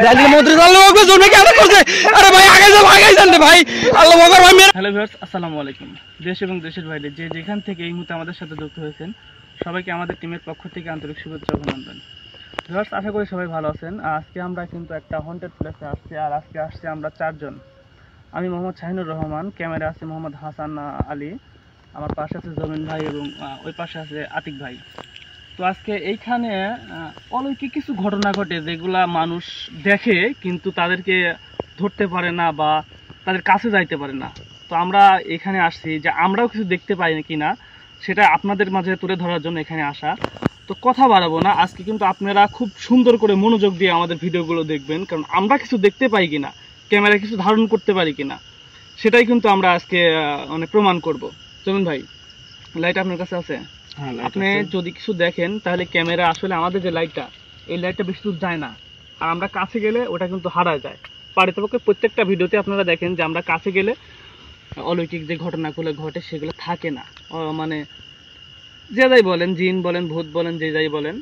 জানি মন্ত্রী আল্লাহু আকবার জন্য কেন করছে আরে ভাই আগে যাও আগে যান রে ভাই আল্লাহু আকবার ভাই হ্যালো ভিউয়ার্স আসসালামু আলাইকুম দেশ এবং দেশের বাইরে যে যেখান থেকে এই মুহূর্তে আমাদের সাথে যুক্ত হয়েছেন সবাইকে আমাদের টিমের পক্ষ থেকে আন্তরিক শুভেচ্ছা ও অভিনন্দন ভিউয়ার্স আশা করি সবাই ভালো আছেন আজকে আমরা কিন্তু একটা হন্টেড প্লেসে আসছি আর আজকে আসছি আমরা চারজন আমি মোহাম্মদ শাহিনুর রহমান ক্যামেরা আছে মোহাম্মদ হাসান আলী আমার পাশে আছে জমিন ভাই এবং ওই পাশে আছে আতিক ভাই তো আজকে এইখানে অলৌকিক কিছু ঘটনা ঘটে যেগুলা মানুষ দেখে কিন্তু তাদেরকে ধরতে পারে না বা তাদের কাছে যাইতে পারে না তো আমরা এখানে আসছি যে আমরাও কিছু দেখতে পাই কিনা সেটা আপনাদের মাঝে তুলে ধরার জন্য এখানে আসা তো কথা বাড়াবো না আজকে কিন্তু আপনারা খুব সুন্দর করে মনোযোগ দিয়ে আমাদের ভিডিওগুলো দেখবেন কারণ আমরা কিছু দেখতে পাই কিনা ক্যামেরা কিছু ধারণ করতে পারি কিনা সেটাই কিন্তু আমরা আজকে মানে প্রমাণ করব জমিন ভাই লাইট আপনার কাছে আছে আপনি যদি কিছু দেখেন তাহলে ক্যামেরা আসলে আমাদের যে লাইটটা এই লাইটটা বেশি দূর যায় না আর আমরা কাছে গেলে ওটা কিন্তু হারায় যায় পারিতপক্ষে প্রত্যেকটা ভিডিওতে আপনারা দেখেন যে আমরা কাছে গেলে অলৌকিক যে ঘটনাগুলো ঘটে সেগুলো থাকে না মানে যে যাই বলেন জিন বলেন ভূত বলেন যে যাই বলেন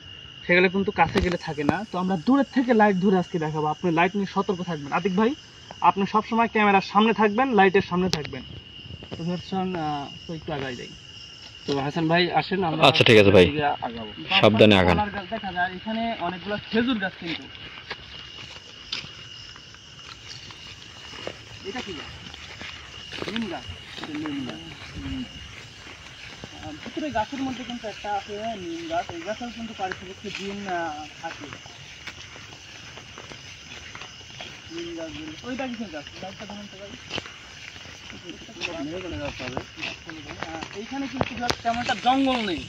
সেগুলো কিন্তু কাছে গেলে থাকে না তো আমরা দূরের থেকে লাইট ধরে আজকে দেখাবো আপনি লাইট নিয়ে সতর্ক থাকবেন আতিক ভাই আপনি সবসময় ক্যামেরার সামনে থাকবেন লাইটের সামনে থাকবেন তো ভার্সন তো একটু আগাই যাই তো হাসান ভাই আসেন আমরা আচ্ছা ঠিক আছে ভাই আগাবো সাবধানে আগান দেখা যায় এখানে অনেকগুলো খেজুর গাছ কিন্তু এটা কি গাছ নিম গাছ নিম গাছ ভিতরে গাছের মধ্যে কিন্তু একটা আছে নিম গাছ এই গাছেও কিন্তু পারিপার্শ্বিক জিন থাকে নিম গাছ ওইটা কিসের গাছ গাছটা কেমন তো ভাই এইখানে কিন্তু তেমন একটা জঙ্গল নেই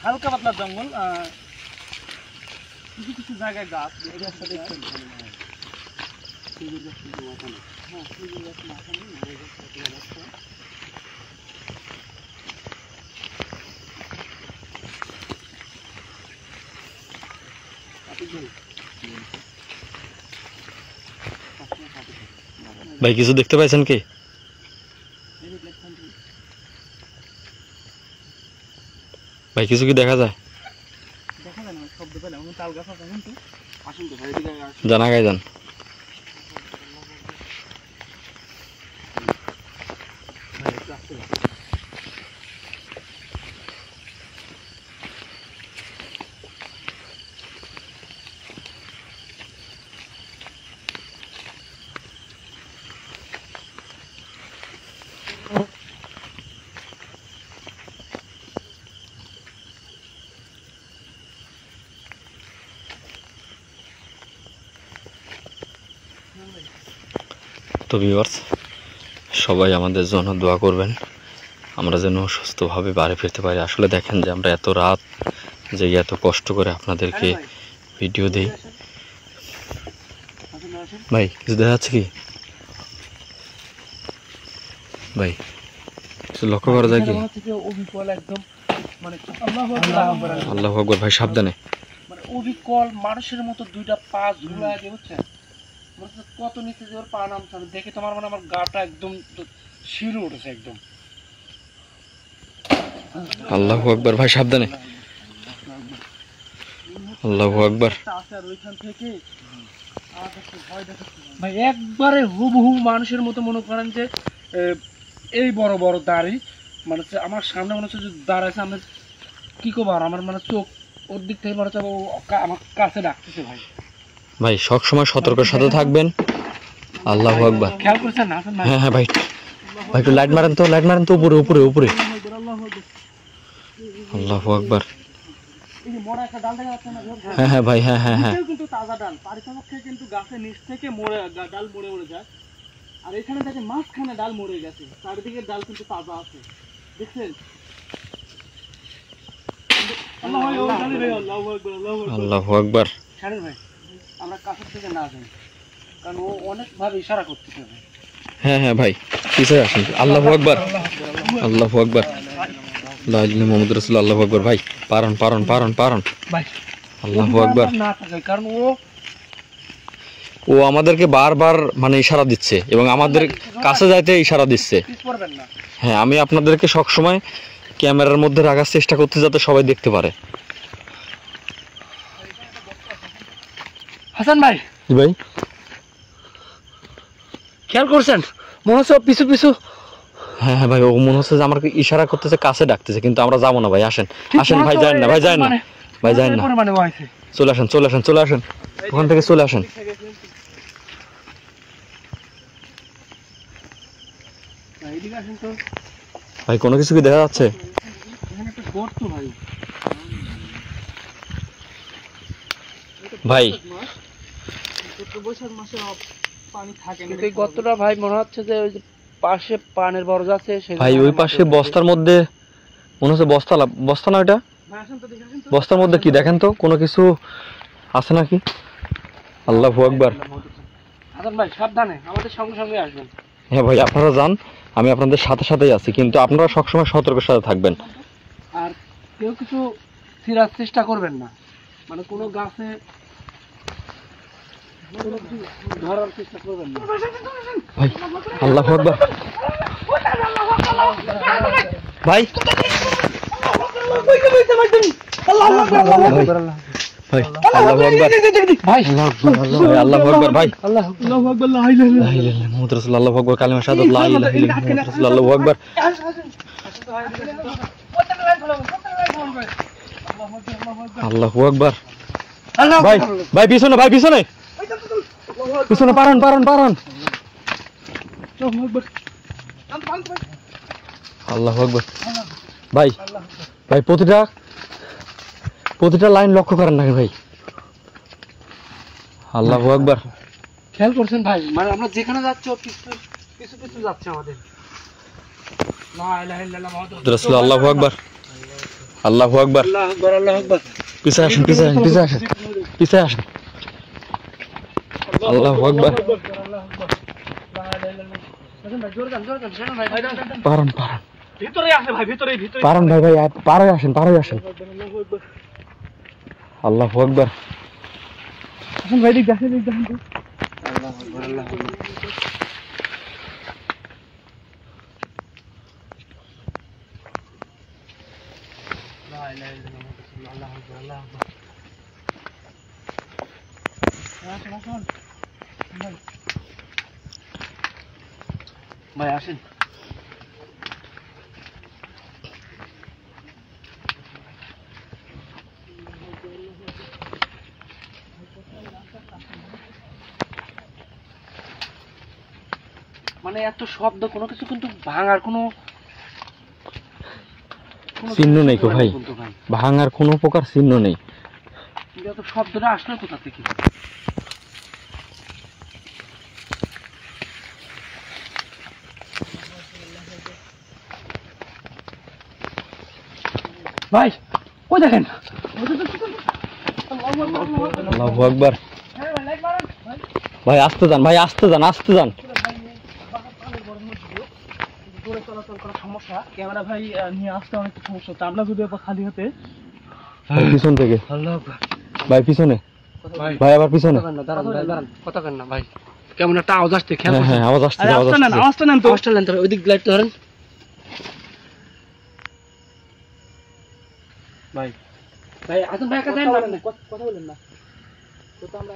হালকা পাতলা জঙ্গল কিছু কিছু জায়গায় গাছ ভাই কিছু দেখতে পাইছেন কি ভাই কিছু কি দেখা যায় জানা গায়ে যান তো ভিউয়ার্স সবাই আমাদের জন্য দোয়া করবেন আমরা যেন সুস্থভাবে বাড়ি ফিরতে পারি আসলে দেখেন যে আমরা এত রাত যে এত কষ্ট করে আপনাদেরকে ভিডিও দিই ভাই কিছু দেখা যাচ্ছে কি ভাই কিছু লক্ষ্য করা যায় কি আল্লাহু আকবার ভাই সাবধানে মানে অবিকল মানুষের মতো দুইটা পা ঝুলায় দিয়ে হচ্ছে কত নিচে যে ওর পা নামছে দেখে তোমার মানে আমার গাটা একদম শিউরে উঠেছে একদম আল্লাহু আকবার ভাই সাবধানে আল্লাহু আকবার ভাই একবারে হুবহু মানুষের মতো মনে করেন যে এই বড় বড় দাড়ি মানে আমার সামনে মনে হচ্ছে যে দাঁড়াইছে আমরা কি করবো আর আমার মানে চোখ ওর দিক থেকে মনে হচ্ছে আমার কাছে ডাকতেছে ভাই ভাই সব সময় সতর্কের সাথে থাকবেন আল্লাহু আকবার খেয়াল করেছেন না হ্যাঁ হ্যাঁ ভাই ভাই একটু লাইট মারেন তো উপরে উপরে উপরে আল্লাহু আকবার হ্যাঁ হ্যাঁ ভাই হ্যাঁ হ্যাঁ হ্যাঁ কিন্তু তাজা ডাল পারিপার্শ্বিক কিন্তু গাছের নিচ থেকে ডাল মরে যায় আর এখানে দেখে মাঝখানে ডাল মরে গেছে চারিদিকে ডাল কিন্তু তাজা আছে দেখছেন আল্লাহু আকবার ভাই আমরা কাছের থেকে না যাই কারণ ও অনেক ভাবে ইশারা করতেছে হ্যাঁ হ্যাঁ ভাই পিছে আসেন আল্লাহু আকবার আল্লাহু আকবার লা ইলাহা ইল্লাল্লাহ মুহাম্মাদুর রাসূলুল্লাহ আল্লাহু আকবার ভাই পারন ভাই আল্লাহু আকবার না থাকে কারণ ও আমাদেরকে বারবার মানে ইশারা দিচ্ছে এবং আমাদের কাছে যাইতে ইশারা দিচ্ছে হ্যাঁ আমি আপনাদেরকে সব সময় ক্যামেরার মধ্যে রাখার চেষ্টা করতে যাতে সবাই দেখতে পারে হাসান ভাই ভাই খেয়াল করছেন মনে হচ্ছে পিছু পিছু। হ্যাঁ হ্যাঁ ভাই, ও মনে হচ্ছে যে আমার ইশারা করতেছে, কাছে ডাকতেছে, কিন্তু আমরা যাবো না ভাই। আসেন আসেন ভাই, যান না ভাই, যান না ভাই, যান না, চলে আসেন চলে আসেন চলে আসেন, ওখান থেকে চলে আসেন। ভাই কোনো কিছু কি দেখা যাচ্ছে? ভাই এই গর্তটা ভাই মনে হচ্ছে যে ওই যে পাশে পানের বরজ আছে ভাই, ওই পাশে বস্তার মধ্যে মনে হচ্ছে বস্তা না ওইটা, বস্তার মধ্যে কি দেখেন তো, কোনো কিছু আছে নাকি? আল্লাহু আকবার। হাসান ভাই সাবধানে, আমাদের সঙ্গে সঙ্গে আসবেন। হ্যাঁ ভাই আপনারা যান, আমি আপনাদের সাথে সাথেই আছি, কিন্তু আপনারা সবসময় সতর্কের সাথে থাকবেন। আর কেউ কিছু ছিঁড়ার চেষ্টা করবেন না, মানে কোনো গাছে কোনো কিছু ধরার চেষ্টা করবেন না ভাই আল্লাহু আকবার। ভাই আল্লাহু আকবার ভাই, আল্লাহু আকবার ভাই, আল্লাহু আকবার ভাই, আল্লাহু আকবার, লা ইলাহা ইল্লাল্লাহ, লা ইলাহা ইল্লাল্লাহ মুহাম্মাদুর রাসূলুল্লাহ, আল্লাহু আকবার, কালিমা শাহাদাত, লা ইলাহা ইল্লাল্লাহ মুহাম্মাদুর রাসূলুল্লাহ, আল্লাহু আকবার। আল্লাহু আকবার ভাই, ভাই পিছনে, ভাই পিছনে পিছনে, পারান পারান পারান। আল্লাহু আকবার ভাই, ভাই প্রতিটা লাইন লক্ষ্য করেন নাকি ভাই? আল্লাহু আকবার। খেয়াল করছেন ভাই, মানে আমরা যেখানে যাচ্ছি ও পিছু পিছু পিছু যাচ্ছে আমাদের। লা ইলাহা ইল্লাল্লাহ মুহাম্মাদুর রাসূলুল্লাহ, আল্লাহু আকবার, আল্লাহু আকবার। আল্লাহু আকবার, আল্লাহু আকবার। পিছনে আসেন, পিছনে আসেন, পিছনে আসেন, পিছনে আসেন। আল্লাহু আকবার। পারান পারান ভিতরে আসে ভাই, ভিতরে ভিতরে পারান ভাই, ভাই পারে আসেন, পারে আসেন। আল্লাহু আকবার। আসেন ভাই, দিক দেখেন, দিক দেখেন। আল্লাহু আকবার, আল্লাহু আকবার। লা ইলাহা ইল্লাল্লাহ, আল্লাহু আকবার, আল্লাহু আকবার। আসেন আসেন ভাই, ভাই আসেন। মানে এত শব্দ, কোনো কিছু কিন্তু ভাঙার কোনো চিহ্ন নেই তো ভাই, ভাঙার কোনো প্রকার চিহ্ন নেই। এত শব্দটা আসলো কোথা থেকে? ভাই ওই দেখেন, আল্লাহু আকবার ভাই, আসতে যান ভাই, আসতে যান, আসতে যান। চলাচল করার সমস্যা, ক্যামেরা ভাই নিয়ে আসতে অনেক সমস্যা হচ্ছে। আমরা যদি খালি হতে ভাই পিছন থেকে, আল্লাহু আকবার ভাই পিছনে, ভাই আবার পিছনে। দাঁড়ান ভাই, দাঁড়ান, কথা কেন না ভাই, কেমন একটা আওয়াজ আসছে, খেয়াল হ্যাঁ করছেন? হ্যাঁ, আওয়াজ আসছে, আরে আওয়াজ আওয়াজটা নেন, আসছে। আওয়াজটা নেন তো, আওয়াজটা নেন তো, ওইদিক লাইট ধরেন ভাই। ভাই আসুন ভাই, একা যান না, কথা বলেন না তো আমরা।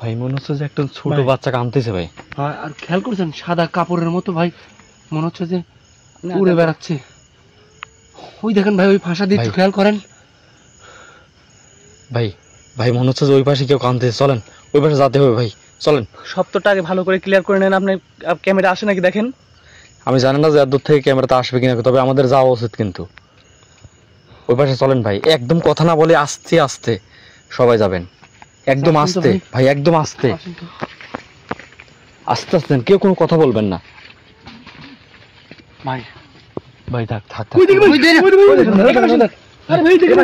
ভাই মনে হচ্ছে যে একটা ছোট ভাই। বাচ্চা কাঁদতেছে ভাই। হ্যাঁ, আর খেয়াল করছেন সাদা কাপড়ের মতো ভাই, মনে হচ্ছে যে উড়ে বেড়াচ্ছে। ওই দেখেন ভাই, ওই ফাঁসা দিয়ে একটু ভাই। খেয়াল করেন ভাই ভাই মনে হচ্ছে যে ওই পাশে কেউ কাঁদতেছে, চলেন ওই পাশে যেতে হবে ভাই, চলেন। সপ্তাহটা আগে ভালো করে ক্লিয়ার করে নেন। আপনি ক্যামেরা আসে নাকি দেখেন। আমি জানি না যে এত দূর থেকে ক্যামেরাতে আসবে কিনা, তবে আমাদের যাওয়া উচিত, কিন্তু ওই পাশে চলেন ভাই, একদম কথা না বলে আস্তে আস্তে সবাই যাবেন, একদম আসুন তো আস্তে ভাই। ভাই, একদম আস্তে আসুন তো। আস্তে আস্তে, কেউ কোনো কথা বলবেন না ভাই ভাই। থাক থাক থাক। ওই দেখেন, ওই দেখেন, ওই দেখেন, আরে ভাই দেখেন,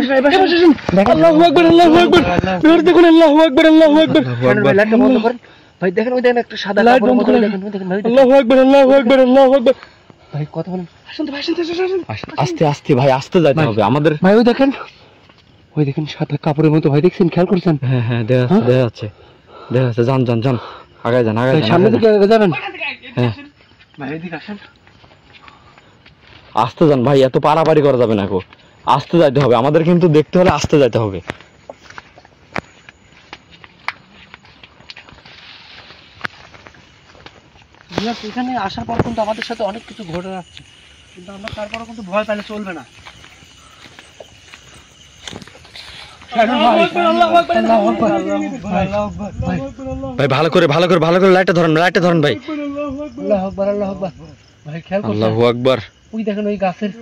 আল্লাহু আকবার, আল্লাহু আকবার, বের দেখুন, আল্লাহু আকবার, আল্লাহু আকবার। ভাই লাইটটা বন্ধ করেন ভাই, দেখেন ওই দেখেন একটা সাদা কাপড়ের মতো, দেখেন ওই দেখেন ভাই, আল্লাহু আকবার, আল্লাহু আকবার, আল্লাহু আকবার। ভাই কথা বলেন, আসুন তো ভাই, আসুন, আসুন। আস্তে আস্তে ভাই, আস্তে যাইতে হবে আমাদের। ভাই ওই দেখেন সাদা কাপড়ের মতো ভাই, দেখছেন, খেয়াল করছেন? হ্যাঁ হ্যাঁ, দেখা যাচ্ছে, দেখা যাচ্ছে, দেখা যাচ্ছে। যান যান যান, আগায় যান, আগায় ভাই যান, সামনে আগায় দিকে যাবেন। হ্যাঁ ভাই এদিকে আসেন। আস্তে যান ভাই, এত পারাপারি করা যাবে না গো, আস্তে যাইতে হবে আমাদের, কিন্তু দেখতে হলে আস্তে যাইতে হবে। এখানে আসার পর কিন্তু আমাদের সাথে অনেক কিছু ঘটে যাচ্ছে, কিন্তু আমরা তারপরও কিন্তু ভয় পেলে চলবে না। ভাই ভালো করে লাইটটা ধরেন ভাই। আল্লাহু আকবার, আল্লাহু আকবার। ভাই খেয়াল করছেন? আল্লাহু আকবার। ওই দেখেন ওই গাছের।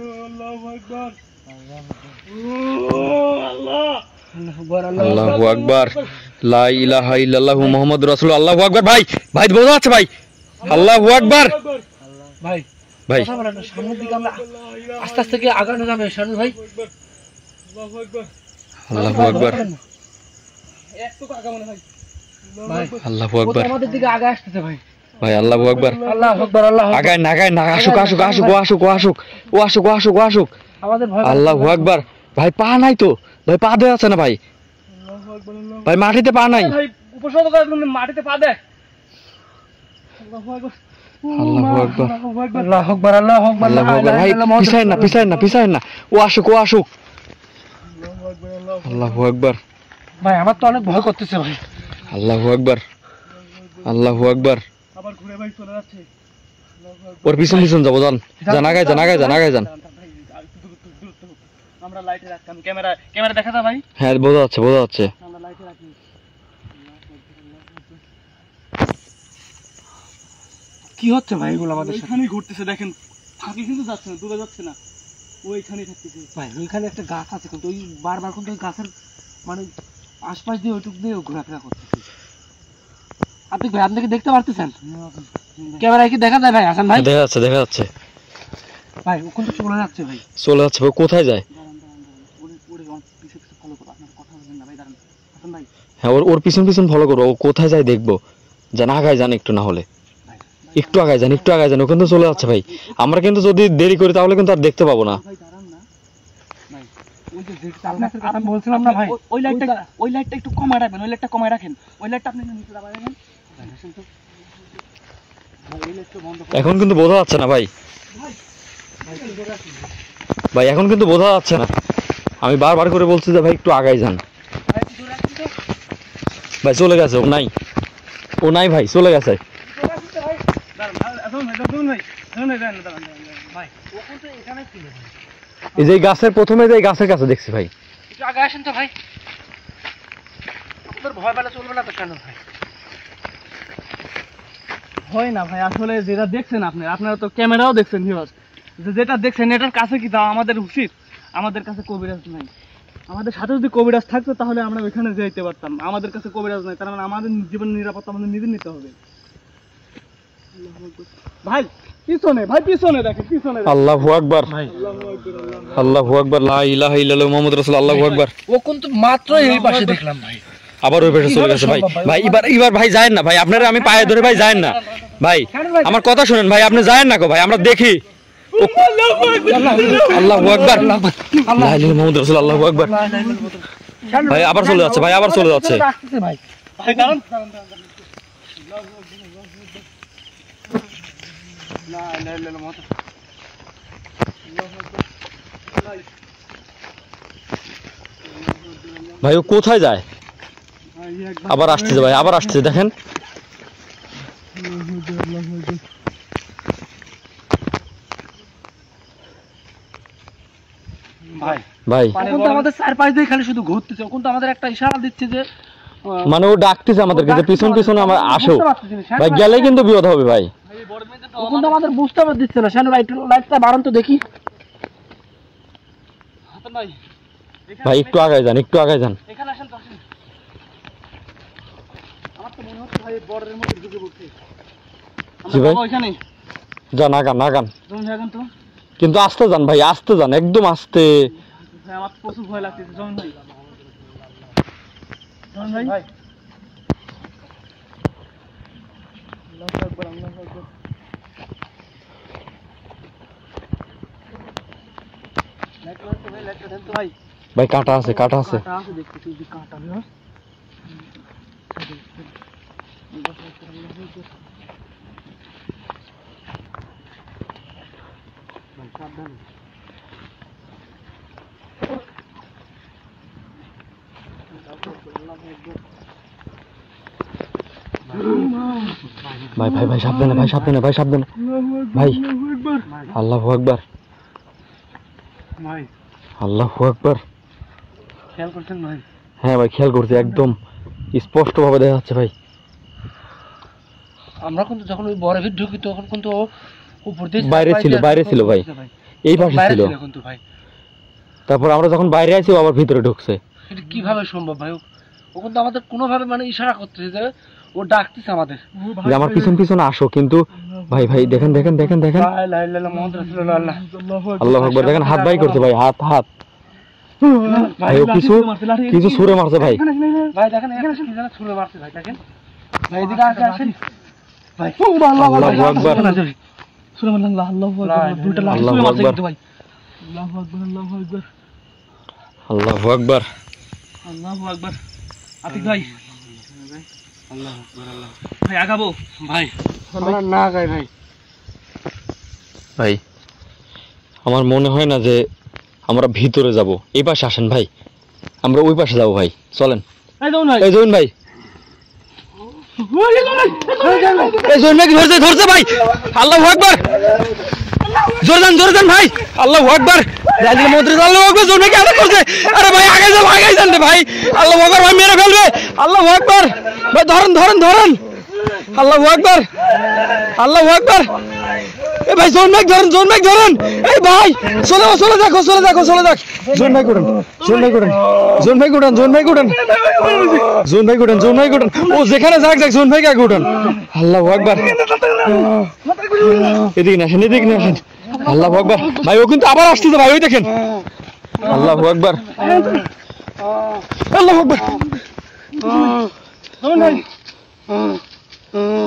আল্লাহু আকবার। লা ইলাহা ইল্লাল্লাহু মুহাম্মাদুর রাসূলুল্লাহ। আল্লাহু আকবার। ভাই বোঝা যাচ্ছে ভাই। আল্লাহু আকবার। ভাই কথা বলেন না, সামনের দিকে আমরা আস্তে আস্তে গিয়ে আগানো যাবে শানু ভাই। আল্লাহু আকবার। আল্লাহু আকবার। আমাদের দিকে আগে আসতেছে ভাই। ভাই আল্লাহু আকবার। আল্লাহু আকবার, আল্লাহু আকবার। আগায় না আসুক। আমাদের ভয়। আল্লাহু আকবার। ভাই পা নাই তো ভাই, পা দেয়া আছে না ভাই। ভাই মাটিতে পা নাই। ভাই উপসর্গ করে মাটিতে পা দেয়। আল্লাহু আকবার, আল্লাহু আকবার। আল্লাহু আকবার, আল্লাহু আকবার। আল্লাহু আকবার। ভাই পিছায় না। ও আসুক। আল্লাহু আকবার। ভাই আমার তো অনেক ভয় করতেছে ভাই। আল্লাহু আকবার। আবার ঘুরে ভাই চলে যাচ্ছে। ওর পিছন যাবো। জানাগায় যান। আমরা লাইটে রাখতাম, ক্যামেরা দেখা যায় ভাই। হ্যাঁ বোঝা যাচ্ছে। আমরা লাইটে রাখি। কি হচ্ছে ভাই এগুলো আমাদের সাথে? ওইখানেই ঘুরতেছে দেখেন, ফাঁকি কিন্তু যাচ্ছে না, দূরে যাচ্ছে না, ওইখানেই থাকতেছে। ভাই ওইখানে একটা গাছ আছে, কিন্তু ওই বারবার কিন্তু ওই গাছের মানে আশপাশ দিয়ে ওইটুক দিয়ে ঘোরাফেরা করতেছে। আপনি কি দেখতে পারতেছেন? ক্যামেরায় কি দেখা যায় ভাই হাসান ভাই? দেখা যাচ্ছে। ভাই ও কিন্তু চলে যাচ্ছে ভাই। ভাই কোথায় যায়? হ্যাঁ ওর পিছন ফলো করো। ও কোথায় যায় দেখবো। যেন আগায় যান একটু, না হলে একটু আগায় যান। ওখান থেকে চলে যাচ্ছে ভাই। আমরা কিন্তু যদি দেরি করি তাহলে কিন্তু আর দেখতে পাবো না। আমি বলছিলাম না ভাই, ওই লাইটটা একটু কমায় রাখবেন। ওই লাইটটা আপনি নিচে দাবায় রাখেন। এখন কিন্তু বোঝা যাচ্ছে না ভাই। এখন কিন্তু বোঝা যাচ্ছে না। আমি বারবার করে বলছি যে ভাই একটু আগায় যান। ভাই চলে গেছে। ও নাই ভাই, চলে গেছে। এই যে গাছের প্রথমে যে গাছের কাছে দেখছি ভাই। একটু আগে আসেন তো ভাই। আপনাদের ভয় পেলে চলবে না তো কেন ভাই? হয় না ভাই, আসলে যেটা দেখছেন আপনারা তো ক্যামেরাও দেখছেন ভিউয়ার্স, যেটা দেখছেন এটার কাছে কি দাও আমাদের উচিত? আমাদের কাছে কবিরাজ নাই। আমাদের সাথে যদি কবিরাজ থাকতো তাহলে আমরা ওইখানে যেতে পারতাম। আমাদের কাছে কবিরাজ নাই, তার মানে আমাদের জীবন নিরাপত্তা আমাদের নিজে নিতে হবে। ভাই পিছনে দেখেন। আল্লাহু আকবার। আল্লাহু আকবার। লা ইলাহা ইল্লাল্লাহু মুহাম্মাদুর রাসূলুল্লাহ। আল্লাহু আকবার। ও কিন্তু মাত্র এই পাশে দেখলাম ভাই। আবার ওই পাশে চলে গেছে ভাই। এবার ভাই যায়েন না ভাই। আপনারা আমি পায়ে ধরে ভাই যায়েন না ভাই। আমার কথা শুনেন ভাই, আপনি যায়েন না গো ভাই, আমরা দেখি। আল্লাহু আকবার। লা ইলাহা ইল্লাল্লাহু মুহাম্মাদুর রাসূলুল্লাহ। আল্লাহু আকবার। ভাই আবার চলে যাচ্ছে ভাই। ভাই দাঁড়ান। ভাই ও কোথায় যায়? আবার আসতেছে ভাই, দেখেন। ভাই আমাদের চারপাশ দিয়ে খালি শুধু ঘুরতেছে, কিন্তু আমাদের একটা ইশারা দিচ্ছে যে মানে ও ডাকতেছে আমাদেরকে যে পিছন আমার আসো ভাই, গেলে কিন্তু বিপদ হবে ভাই। কিন্তু আমাদের বুঝতে দিচ্ছে না। শানু লাইটটা বাড়ান তো দেখি। ভাই একটু আগায় যান। এখানে আসেন তো, আসেন। আমার তো মনে হচ্ছে ভাই বর্ডারের মধ্যে ঢুকে পড়ছে। জি ভাই, ওইখানে যান আগান। তো কিন্তু আস্তে যান ভাই, একদম আস্তে। ভাই আমার প্রচুর ভয় লাগতেছে। জমিন ভাই ভাই কাঁটা আছে। দেখতেছি কাঁটা। সাবধানে। ভাই ভাই ভাই সাবধানে, ভাই সাবধানে, ভাই সাবধানে, ভাই। আল্লাহু আকবার, ভাই আল্লাহু আকবার। খেয়াল করছেন ভাই? হ্যাঁ ভাই খেয়াল করছি, একদম স্পষ্ট ভাবে দেখা যাচ্ছে ভাই। আমরা কিন্তু যখন ওই বরফে ঢুকি তখন কিন্তু উপর দিয়ে বাইরে ছিল, বাইরে ছিল ভাই, এই পাশে বাইরে ছিল। কিন্তু ভাই তারপর আমরা যখন বাইরে আছি ও আবার ভিতরে ঢুকছে। এটা কিভাবে সম্ভব ভাই? ও কিন্তু আমাদের কোনোভাবে মানে ইশারা করতেছে যে ও ডাকতেছে আমাদের যে আমার পিছন পিছন আসো, কিন্তু ভাই ভাই দেখেন দেখেন দেখেন দেখেন, লা ইলাহা ইল্লাল্লাহ মুহাম্মাদুর রাসূলুল্লাহ। আল্লাহু আকবার। দেখেন হাত ভাই করছে ভাই, হাত হাত ভাই, ও কিছু কিছু ছুঁড়ে মারছে ভাই। ভাই দেখেন এখানে কি জানা ছুঁড়ে মারছে ভাই, দেখেন ভাই এদিকে আসেন ভাই। আল্লাহু আকবার, সুবহানাল্লাহ, আল্লাহু আকবার। দুইটা লাঠি ছুঁড়ে মারছে কিন্তু ভাই। আল্লাহু আকবার, আল্লাহু আকবার, আল্লাহু আকবার, আল্লাহু আকবার। আতিক ভাই, আল্লাহু আকবার, আল্লাহ ভাই আগাবো ভাই। আমরা না গাই ভাই। ভাই আমার মনে হয় না যে আমরা ভিতরে যাব। এই পাশে আসেন ভাই, আমরা ওই পাশে যাবো ভাই, চলেন। এই দাও ভাই, এই জয়েন ভাই, এই জয়েন ভাই ধরছে ধরছে ভাই। আল্লাহু আকবার, জোরে যান ভাই। আল্লাহু আকবার, রাজিল মদ্রিস। আল্লাহু আকবার, জয়েন ভাই আরে করছে। আরে ভাই আগে যান রে ভাই। আল্লাহু আকবার, ভাই মেরে ফেলবে। আল্লাহু আকবার, ভাই ধরেন ধরেন ধরেন। আল্লাহু আকবার, আল্লাহু আকবার। এ ভাই জয়েন ভাই ধরেন, জয়েন ভাই ধরেন। এই ভাই চলে দেখো, চলে দেখো। জয়েন ভাই কোড়েন, জয়েন ভাই কোড়েন, জয়েন ভাই কোড়েন, জয়েন ভাই কোড়েন, জয়েন ভাই কোড়েন, জয়েন ভাই কোড়েন। ও যেখানে যাক জয়েন ভাই কে কোড়েন। আল্লাহু আকবার, এদিকে না আসেন, এদিকে না আসেন। আল্লাহু আকবার, ভাই ও কিন্তু আবার আসতেছে ভাই, ওই দেখেন। আল্লাহু আকবার, আল্লাহু আকবার,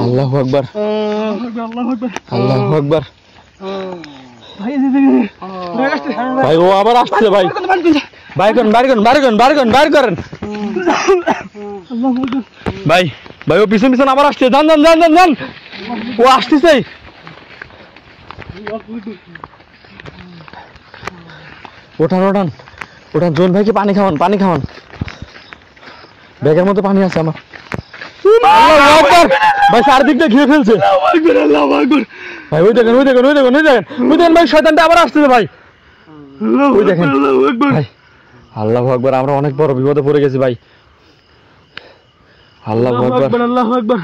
আল্লাহু আকবার, আল্লাহু আকবার। ভাই ও আবার আসছে ভাই, বাইর করেন। ভাই ভাই ও পিছন পিছন আবার আসছে, যান। ও আসতেছে। ওঠান জোন ভাইকে পানি খাওয়ান। ব্যাগের মধ্যে পানি আছে আমার। আল্লাহু আকবার, ভাই চারদিক দিয়ে ঘিরে ফেলছে। ভাই ওই দেখেন ভাই, শয়তানটা আবার আসতেছে ভাই। ওই দেখেন ভাই। আল্লাহু আকবার, আমরা অনেক বড় বিপদে পড়ে গেছি ভাই। আল্লাহু আকবার।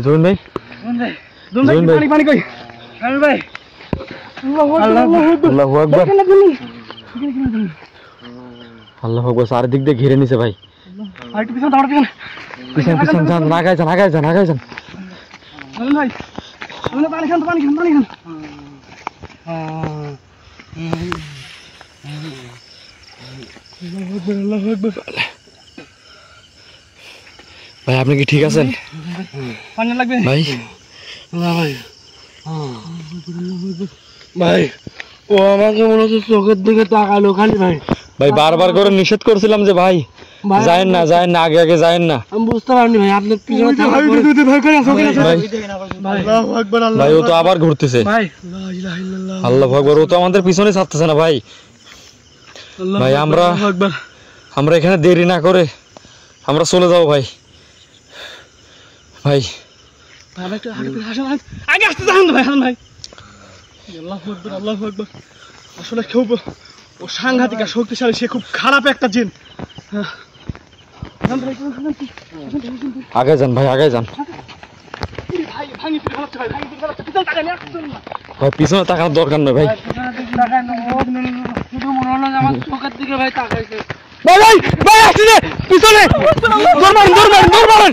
জয়েন ভাই, পানি কই? আমি ভাই আল্লাহু আকবার, আল্লাহু আকবার। চারদিক দিয়ে ঘিরে নিছে ভাই। আর একটু পিছন, আমার পিছন যান, আগায় যান। ভাই পানি খান। ভাই আপনি কি ঠিক আছেন? পানি লাগবে ভাই ভাই ও আমাকে মনে হচ্ছে চোখের দিকে তাকালো খালি ভাই। ভাই বারবার করে নিষেধ করছিলাম যে ভাই যায়েন না, আগে যায়েন না। আমি বুঝতে পারিনি ভাই, আপনার পিছনে ভাই ও তো আবার ঘুরতেছে। আল্লাহু আকবার, ও তো আমাদের পিছনে ছাড়তেছে না ভাই। ভাই আমরা এখানে দেরি না করে আমরা চলে যাবো ভাই। ভাই আগে আসতে যান ভাই। আল্লাহু আকবার। আসলে কেউ ও সাংঘাতিক আর শক্তিশালী, সে খুব খারাপ একটা জিন। আগে যান ভাই, আগে যান ভাই। পিছনে তাকানোর দরকার নেই ভাই। চোখের দিকে ভাই তাকাইছে। ভাই আসছে পিছনে। দৌড় মারেন।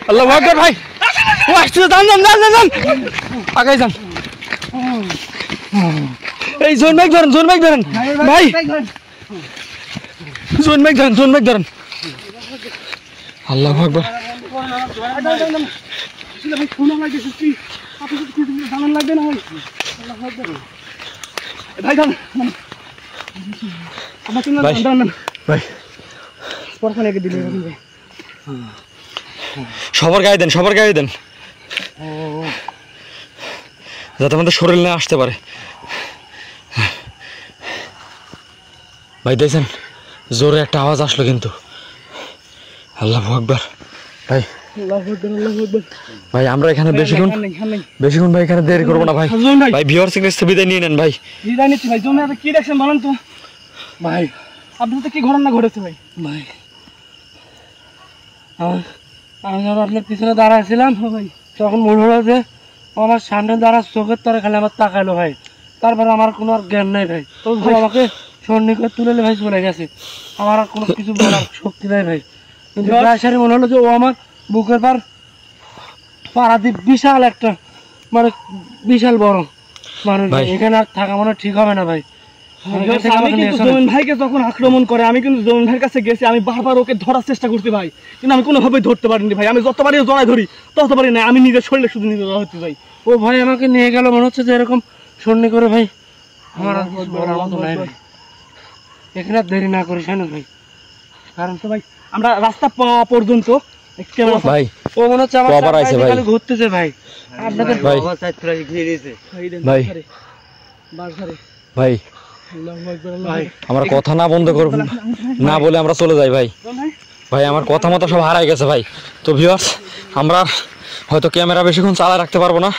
আল্লাহু আকবার ভাই, ও আসছে। যান আগে যান। এই জোন ভাই ধরেন ভাই। জোন ভাই ধরেন। আল্লাহু আকবার। ভাই সবার গায়ে দেন, যাতে আমাদের শরীর নিয়ে আসতে পারে। ভাই দেখছেন জোরে একটা আওয়াজ আসলো কিন্তু। আল্লাহু আকবার ভাই, আল্লাহু আকবার, আল্লাহু আকবার। ভাই আমরা এখানে বেশিক্ষণ ভাই এখানে দেরি করবো না ভাই। জুন ভাই, ভাই ভিউয়ার্স কাছ থেকে বিদায় নিয়ে নেন ভাই। বিদায় নিচ্ছি ভাই। জুন ভাই, কি দেখছেন বলেন তো ভাই আপনার সাথে কি ঘটনা ঘটেছে ভাই? ভাই আমি যখন আপনার পিছনে দাঁড়াইছিলাম ভাই তখন মনে হলো যে ও আমার সামনে দাঁড়া, চোখের তরে খালি আমার তাকাইলো ভাই। তারপরে আমার কোনো আর জ্ঞান নাই ভাই। তো ভাই আমাকে সন্নিকট তুলে ভাই চলে গেছে, আমার আর কোনো কিছু বলার শক্তি নাই ভাই। কিন্তু প্রায় সারি মনে হলো যে ও আমার বুকের পাড়াদ্বীপ বিশাল একটা, মানে বিশাল বড় মানুষ ভাই। এখানে আর থাকা মনে ঠিক হবে না ভাই। আমি কিন্তু জমিন ভাইকে যখন আক্রমণ করে আমি কিন্তু জমিন ভাইয়ের কাছে গেছি, আমি বারবার ওকে ধরার চেষ্টা করছি ভাই, কিন্তু আমি কোনোভাবেই ধরতে পারিনি ভাই। আমি যতবারই জড়াই ধরি ততবারই না, আমি নিজের শরীরে শুধু নিজে জড়া হচ্ছি ভাই। ও ভাই আমাকে নিয়ে গেল মনে হচ্ছে যে এরকম সন্নি করে ভাই। আমার আর কিছু বলার মতো নাই ভাই। এখানে আর দেরি না করিস না ভাই, কারণ তো ভাই আমরা রাস্তা পাওয়া পর্যন্ত ভাই ও মনে হচ্ছে আমার কবার আইছে ভাই? খালি ঘুরতেছে ভাই। আপনাদের ভাই ভাই ভাই আমার কথা না বন্ধ করবেন না বলে আমরা চলে যাই ভাই। ভাই আমার কথা মতো সব হারাই গেছে ভাই। তো ভিউয়ার্স আমরা হয়তো ক্যামেরা বেশিক্ষণ চালায় রাখতে পারবো না,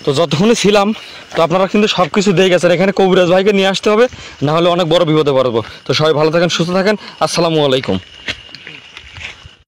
তো যতক্ষণই ছিলাম তো আপনারা কিন্তু সব কিছু দিয়ে গেছেন। এখানে কবিরাজ ভাইকে নিয়ে আসতে হবে, না হলে অনেক বড় বিপদে পড়বো। তো সবাই ভালো থাকেন, সুস্থ থাকেন, আসসালামু আলাইকুম।